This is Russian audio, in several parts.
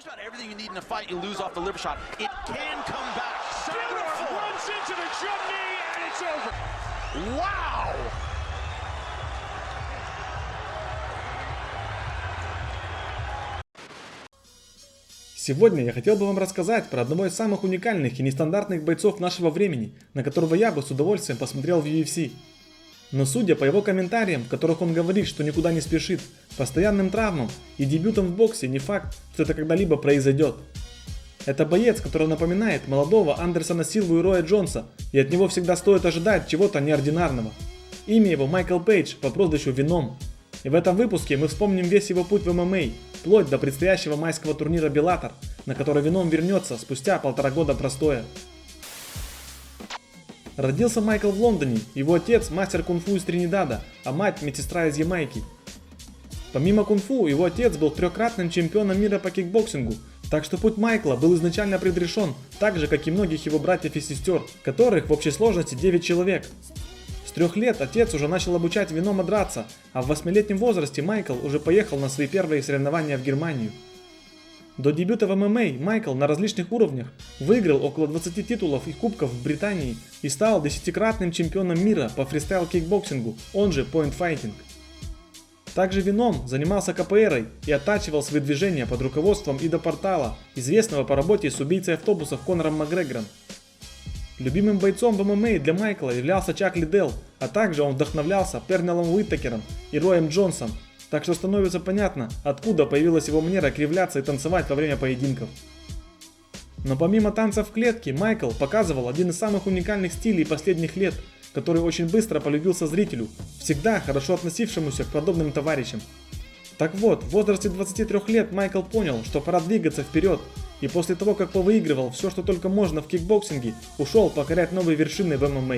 got everything you need in a fight. You lose off the liver shot. It can come back. Beautiful. Runs into the jump knee, and it's over. Wow! Сегодня я хотел бы вам рассказать про одного из самых уникальных и нестандартных бойцов нашего времени, на которого я бы с удовольствием посмотрел в UFC. Но судя по его комментариям, в которых он говорит, что никуда не спешит, постоянным травмам и дебютом в боксе, не факт, что это когда-либо произойдет. Это боец, который напоминает молодого Андерсона Силву и Роя Джонса, и от него всегда стоит ожидать чего-то неординарного. Имя его Майкл Пейдж по прозвищу Веном. И в этом выпуске мы вспомним весь его путь в ММА, вплоть до предстоящего майского турнира Беллатор, на который Веном вернется спустя 1,5 года простоя. Родился Майкл в Лондоне, его отец мастер кунг-фу из Тринидада, а мать медсестра из Ямайки. Помимо кунг-фу, его отец был 3-кратным чемпионом мира по кикбоксингу, так что путь Майкла был изначально предрешен, так же как и многих его братьев и сестер, которых в общей сложности 9 человек. С 3 лет отец уже начал обучать Венома драться, а в 8-летнем возрасте Майкл уже поехал на свои первые соревнования в Германию. До дебюта в ММА Майкл на различных уровнях выиграл около 20 титулов и кубков в Британии и стал 10-кратным чемпионом мира по фристайл-кикбоксингу, он же поинт-файтинг. Также Веном занимался КПРой и оттачивал свои движения под руководством Ида Портала, известного по работе с убийцей автобусов Конором Макгрегором. Любимым бойцом в ММА для Майкла являлся Чак Лиддell, а также он вдохновлялся Пернеллом Уиттакером и Роем Джонсом, так что становится понятно, откуда появилась его манера кривляться и танцевать во время поединков. Но помимо танцев в клетке, Майкл показывал один из самых уникальных стилей последних лет, который очень быстро полюбился зрителю, всегда хорошо относившемуся к подобным товарищам. Так вот, в возрасте 23 лет Майкл понял, что пора двигаться вперед, и после того, как повыигрывал все, что только можно в кикбоксинге, ушел покорять новые вершины в ММА.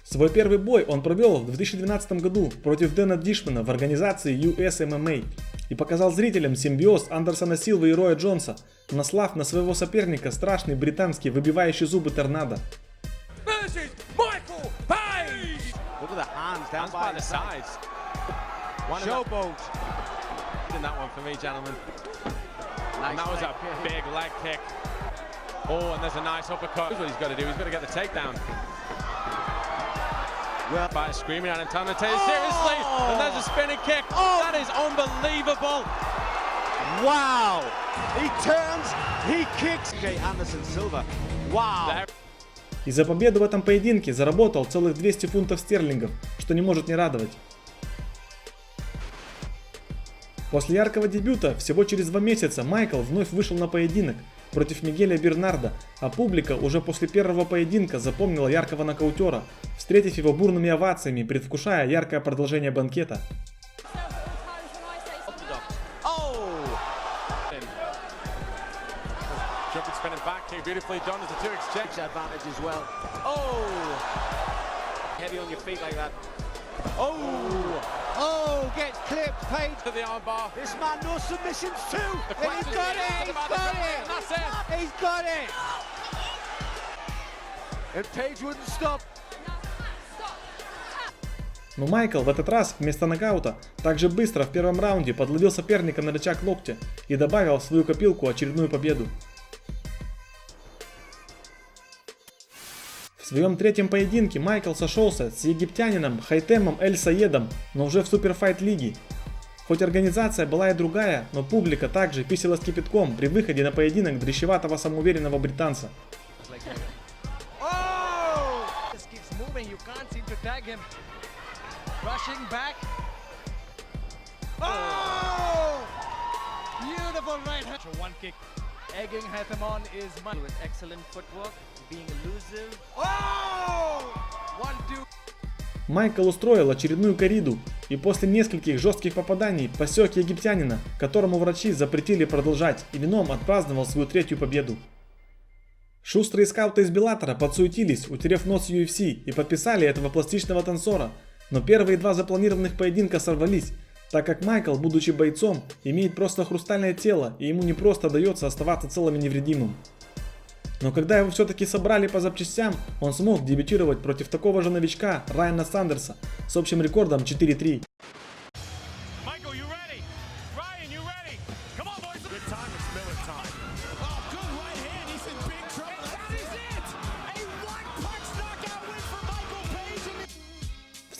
Свой первый бой он провел в 2012 году против Дэна Дишмана в организации USMMA и показал зрителям симбиоз Андерсона Силвы и Роя Джонса, наслав на своего соперника страшный британский выбивающий зубы торнадо. By screaming at him, telling him to take it seriously, and there's a spinning kick. That is unbelievable. Wow! He turns, he kicks. Jay Anderson Silva. Wow! И за победу в этом поединке заработал целых 200 фунтов стерлингов, что не может не радовать. После яркого дебюта всего через 2 месяца Майкл вновь вышел на поединок против Мигеля Бернарда, а публика уже после первого поединка запомнила яркого нокаутера, встретив его бурными овациями, предвкушая яркое продолжение банкета. Oh, gets clipped, paid To the armbar. This man, no submissions too. And he's got it, he's got it. That's it. He's got it. And Page wouldn't stop. Но Майкл в этот раз вместо нокаута также быстро в первом раунде подловил соперника на рычаг локтя и добавил в свою копилку очередную победу. В своем третьем поединке Майкл сошелся с египтянином Хайтемом Эль-Саедом, но уже в суперфайт лиге. Хоть организация была и другая, но публика также писала с кипятком при выходе на поединок дрищеватого самоуверенного британца. Egging him on is with excellent footwork, being elusive. Майкл устроил очередную корриду и после нескольких жестких попаданий посек египтянина, которому врачи запретили продолжать, и Веном отпраздновал свою 3-ю победу. Шустрые скауты из Беллатора подсуетились, утерев нос UFC, и подписали этого пластичного танцора, но первые 2 запланированных поединка сорвались, так как Майкл, будучи бойцом, имеет просто хрустальное тело, и ему не просто дается оставаться целым и невредимым. Но когда его все-таки собрали по запчастям, он смог дебютировать против такого же новичка Райана Сандерса с общим рекордом 4-3.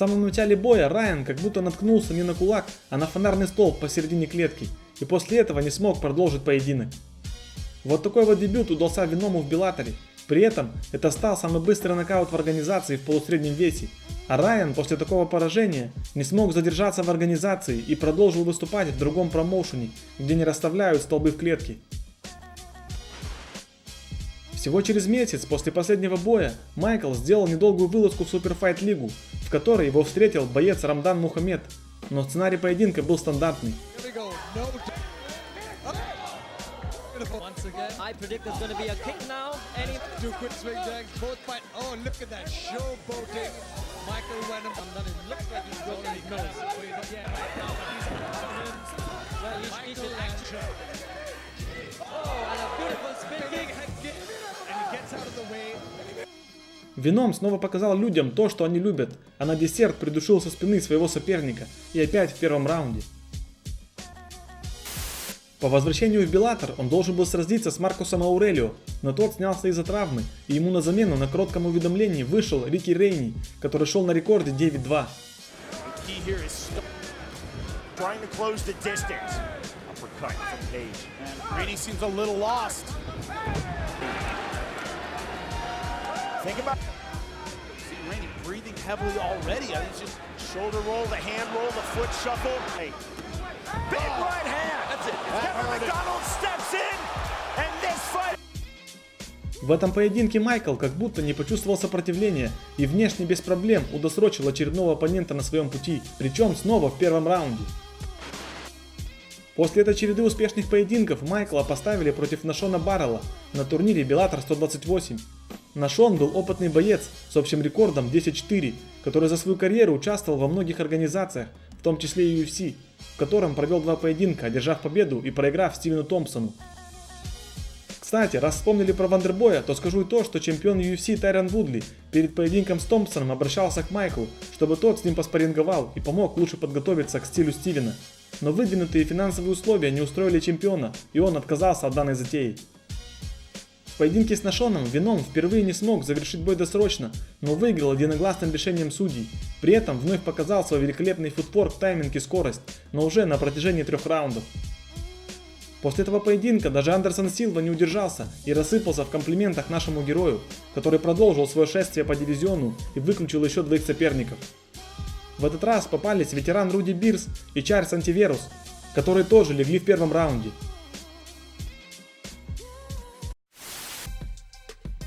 самом начале боя Райан как будто наткнулся не на кулак, а на фонарный столб посередине клетки, и после этого не смог продолжить поединок. Вот такой вот дебют удался Веному в Беллаторе. При этом это стал самый быстрый нокаут в организации в полусреднем весе, а Райан после такого поражения не смог задержаться в организации и продолжил выступать в другом промоушене, где не расставляют столбы в клетке. Всего через месяц после последнего боя Майкл сделал недолгую вылазку в Суперфайт Лигу, в которой его встретил боец Рамдан Мухаммед, но сценарий поединка был стандартный. Once again, I predict there's going to be a kick now. Any Two quick swing tags, both fight. Oh, look at that showboating. Michael Venom. it looks like he's going his nose. Yeah, right now, but he's well, he's Michael Action. Oh, and a beautiful spin kick. And he gets out of the way. Веном снова показал людям то, что они любят, а на десерт придушил со спины своего соперника и опять в первом раунде. По возвращению в Беллатор он должен был сразиться с Маркусом Аурелио, но тот снялся из-за травмы, и ему на замену на коротком уведомлении вышел Рики Рейни, который шел на рекорде 9-2. Key here is trying to close the distance. Uppercut from Page. And Rainey seems a little lost. Think about see Rainey breathing heavily already. I think it's just shoulder roll, the hand roll, the foot shuffle. Hey. Big right hand. That's it. Kevin McDonald steps in, and this fight. В этом поединке Майкл как будто не почувствовал сопротивления и внешне без проблем удосрочил очередного оппонента на своем пути, причем снова в первом раунде. После этой череды успешных поединков Майкла поставили против Нашона Баррелла на турнире Беллатор 128. Нашон был опытный боец с общим рекордом 10-4, который за свою карьеру участвовал во многих организациях, в том числе и UFC, в котором провел 2 поединка, одержав победу и проиграв Стивену Томпсону. Кстати, раз вспомнили про Вандербоя, то скажу и то, что чемпион UFC Тайрон Вудли перед поединком с Томпсоном обращался к Майклу, чтобы тот с ним поспарринговал и помог лучше подготовиться к стилю Стивена. Но выдвинутые финансовые условия не устроили чемпиона, и он отказался от данной затеи. В поединке с Нашоном Веном впервые не смог завершить бой досрочно, но выиграл единогласным решением судей. При этом вновь показал свой великолепный футворк, тайминг и скорость, но уже на протяжении 3 раундов. После этого поединка даже Андерсон Силва не удержался и рассыпался в комплиментах нашему герою, который продолжил свое шествие по дивизиону и выключил еще 2 соперников. В этот раз попались ветеран Руди Бирс и Чарльз Антиверус, которые тоже легли в первом раунде.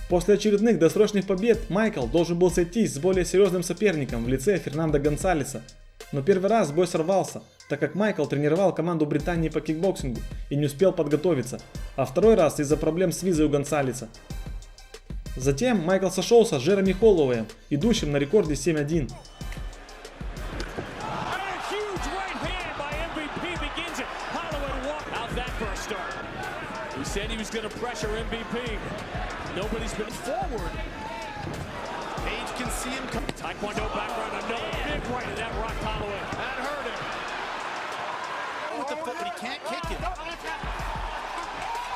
После очередных досрочных побед Майкл должен был сойтись с более серьезным соперником в лице Фернандо Гонсалеса. Но первый раз бой сорвался, так как Майкл тренировал команду Британии по кикбоксингу и не успел подготовиться, а второй раз из-за проблем с визой у Гонсалеса. Затем Майкл сошелся с Джереми Холлоуэем, идущим на рекорде 7-1. Said he was going to pressure MVP. Nobody's been forward. Page can see him come. Taekwondo background, another big right to that Rock Holloway. That hurt him. With the foot, but he can't kick it.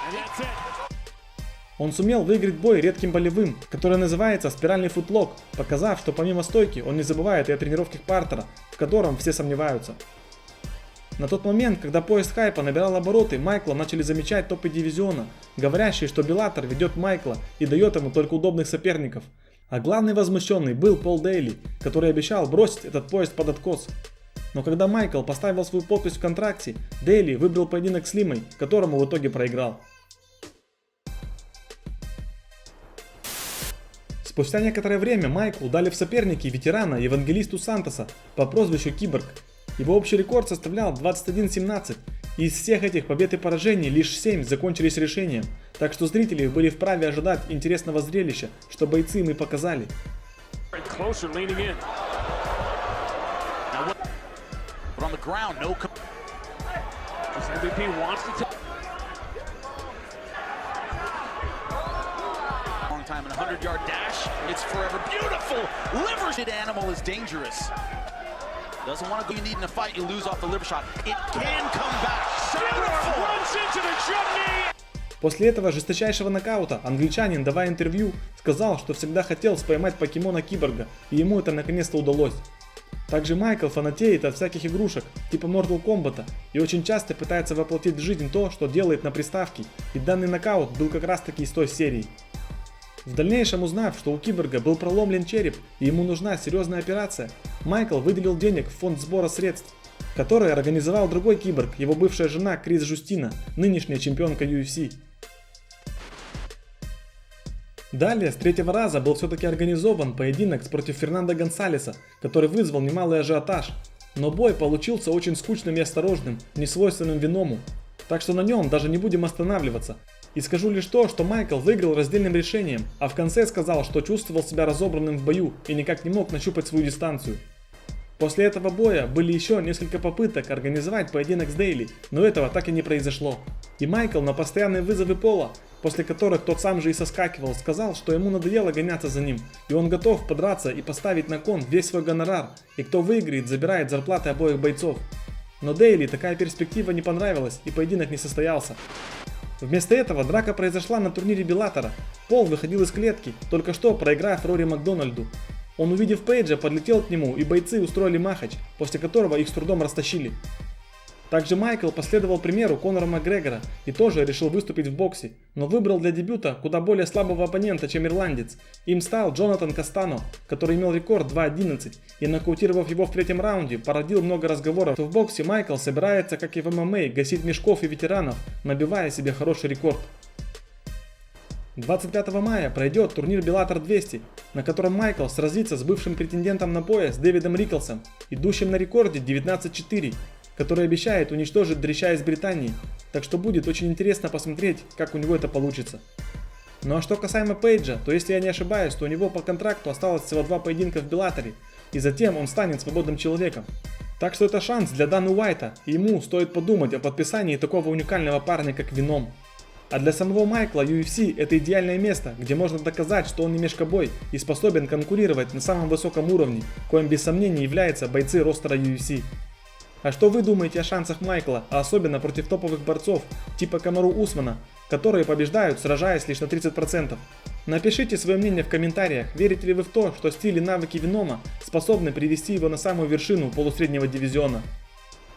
And that's it. Он сумел выиграть бой редким болевым, который называется спиральный футлок, показав, что помимо стойки он не забывает и о тренировках партера, в котором все сомневаются. На тот момент, когда поезд хайпа набирал обороты, Майкла начали замечать топы дивизиона, говорящие, что Беллатор ведет Майкла и дает ему только удобных соперников. А главный возмущенный был Пол Дейли, который обещал бросить этот поезд под откос. Но когда Майкл поставил свою подпись в контракте, Дейли выбрал поединок с Лимой, которому в итоге проиграл. Спустя некоторое время Майклу дали в соперники ветерана Евангелисту Сантоса по прозвищу Киборг. Его общий рекорд составлял 21-17, и из всех этих побед и поражений лишь 7 закончились решением, так что зрители были вправе ожидать интересного зрелища, что бойцы им и показали. Time and a 100-yard dash. It's forever beautiful. Liver animal is dangerous. Doesn't want to go. You need in a fight. You lose off the liver shot. It can come back. Beautiful. Runs into the jump knee. После этого жесточайшего нокаута англичанин, давая интервью, сказал, что всегда хотел споймать покемона Киборга, и ему это наконец-то удалось. Также Майкл фанатеет от всяких игрушек, типа Mortal Kombat, и очень часто пытается воплотить в жизнь то, что делает на приставке, и данный нокаут был как раз таки из той серии. В дальнейшем, узнав, что у Киборга был проломлен череп и ему нужна серьезная операция, Майкл выделил денег в фонд сбора средств, который организовал другой Киборг, его бывшая жена Крис Жустина, нынешняя чемпионка UFC. Далее, с третьего раза был все-таки организован поединок против Фернандо Гонсалеса, который вызвал немалый ажиотаж, но бой получился очень скучным и осторожным, несвойственным Веному, так что на нем даже не будем останавливаться. И скажу лишь то, что Майкл выиграл раздельным решением, а в конце сказал, что чувствовал себя разобранным в бою и никак не мог нащупать свою дистанцию. После этого боя были еще несколько попыток организовать поединок с Дейли, но этого так и не произошло. И Майкл на постоянные вызовы Пола, после которых тот сам же и соскакивал, сказал, что ему надоело гоняться за ним, и он готов подраться и поставить на кон весь свой гонорар, и кто выиграет, забирает зарплаты обоих бойцов. Но Дейли такая перспектива не понравилась, и поединок не состоялся. Вместо этого драка произошла на турнире Беллатора. Пол выходил из клетки, только что проиграв Рори Макдональду. Он, увидев Пейджа, подлетел к нему, и бойцы устроили махач, после которого их с трудом растащили. Также Майкл последовал примеру Конора Макгрегора и тоже решил выступить в боксе, но выбрал для дебюта куда более слабого оппонента, чем ирландец. Им стал Джонатан Кастано, который имел рекорд 2:11 и, нокаутировав его в третьем раунде, породил много разговоров, что в боксе Майкл собирается, как и в ММА, гасить мешков и ветеранов, набивая себе хороший рекорд. 25 мая пройдет турнир Беллатор 200, на котором Майкл сразится с бывшим претендентом на пояс Дэвидом Риклсом, идущим на рекорде 19-4, который обещает уничтожить дрища из Британии, так что будет очень интересно посмотреть, как у него это получится. Ну а что касаемо Пейджа, то если я не ошибаюсь, то у него по контракту осталось всего 2 поединка в Беллаторе, и затем он станет свободным человеком. Так что это шанс для Даны Уайта, и ему стоит подумать о подписании такого уникального парня, как Веном. А для самого Майкла UFC это идеальное место, где можно доказать, что он не мешкобой и способен конкурировать на самом высоком уровне, коим без сомнений являются бойцы ростера UFC. А что вы думаете о шансах Майкла, а особенно против топовых борцов, типа Камару Усмана, которые побеждают, сражаясь лишь на 30%? Напишите свое мнение в комментариях, верите ли вы в то, что стиль и навыки Венома способны привести его на самую вершину полусреднего дивизиона.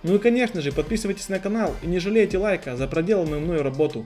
Ну и конечно же, подписывайтесь на канал и не жалейте лайка за проделанную мною работу.